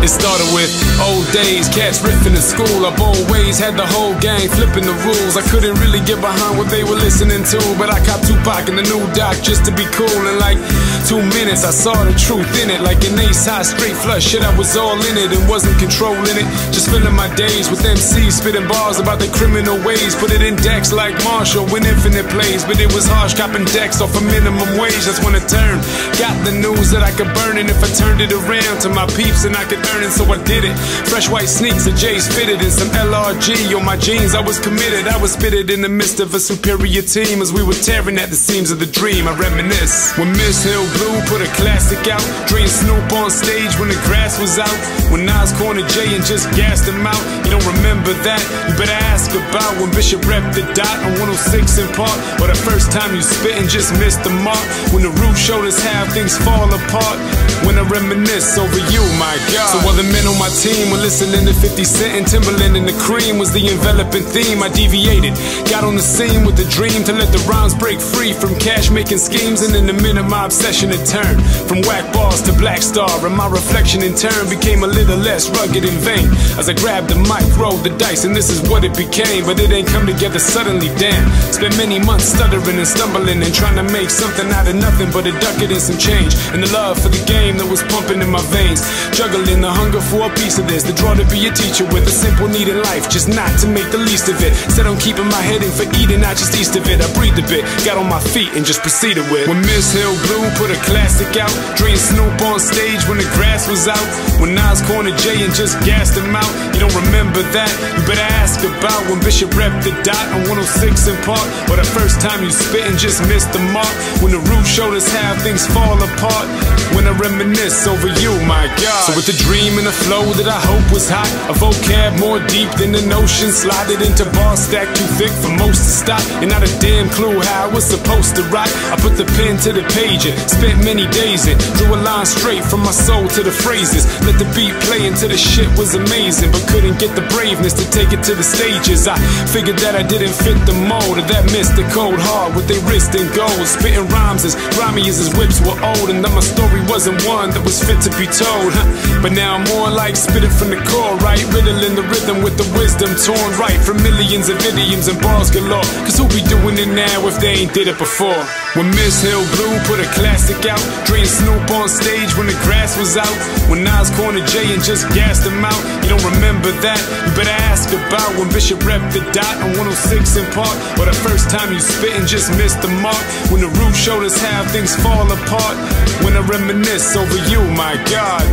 It started with old days, cats riffing in school. I've always had the whole gang flipping the rules. I couldn't really get behind what they were listening to, but I copped Tupac and the new Doc just to be cool. In like 2 minutes I saw the truth in it. Like an ace high straight flush, shit I was all in it and wasn't controlling it. Just filling my days with MCs spitting bars about their criminal ways. Put it in decks like Marshall when Infinite plays, but it was harsh copping decks off a minimum wage. That's when it turned. Got the news that I could burn it if I turned it around to my peeps and I could earn it, so I did it. Fresh white sneaks, a J's fitted, and some LRG on my jeans. I was committed, I was spitted in the midst of a superior team as we were tearing at the seams of the dream. I reminisce when Miss Hill Blue put a classic out. Dream Snoop on stage when the grass was out. When Nas cornered Jay and just gassed him out. You don't remember that? You better ask about when Bishop repped the dot on 106 in Park. Or the first time you spit and just missed the mark. When the roof showed us how things fall apart. When I reminisce over you, my God. So while the men on my team were listening to 50 Cent and Timberland and the Cream was the enveloping theme, I deviated. Got on the scene with the dream to let the rhymes break free from cash making schemes, and in a minute my obsession had turned from whack bars to Black Star, and my reflection in turn became a little less rugged and vain. As I grabbed the mic, rolled the dice, and this is what it became. But it ain't come together suddenly, damn. Spent many months stuttering and stumbling and trying to make something out of nothing but a ducat and some change, and the love for the game that was pumping in my veins. Juggling the hunger for a piece of this, the draw to be a teacher with a simple need in life, just not to make the least of it. Set on keeping my head in for eating, not just east of it. I breathed a bit, got on my feet and just proceeded with when Miss Hill Blue put a classic out. Dream Snoop on stage when the grass was out. When Nas cornered Jay and just gassed him out. You don't remember that? You better ask about when Bishop repped the dot on 106 in Park. Or the first time you spit and just missed the mark. When the roof showed us how things fall apart. When I reminisce over you, my God. So with the dream and the flow that I hope was hot, a vocab more deep than the notion, slotted into bars stacked too thick for most to stop, and not a damn clue how I was supposed to rock. I put the pen to the page and spent many days and drew a line straight from my soul to the phrases. Let the beat play until the shit was amazing, but couldn't get the braveness to take it to the stages. I figured that I didn't fit the mold of that missed the cold hard with their wrist and gold. Spitting rhymes as grimy as his whips were old, and that my story wasn't one that was fit to be told. But now I'm more like spitting from the core, right? Riddling the rhythm with the wisdom torn right from millions of idioms and bars galore. Cause who be doing it now if they ain't did it before? When Miss Hill Blue put a classic out. Dream Snoop on stage when the grass was out. When Nas cornered Jay and just gassed him out. You don't remember that? You better ask about when Bishop repped the dot on 106 in Park. Or the first time you spit and just missed the mark. When the roof showed us how things fall apart. When I reminisce over you, my God.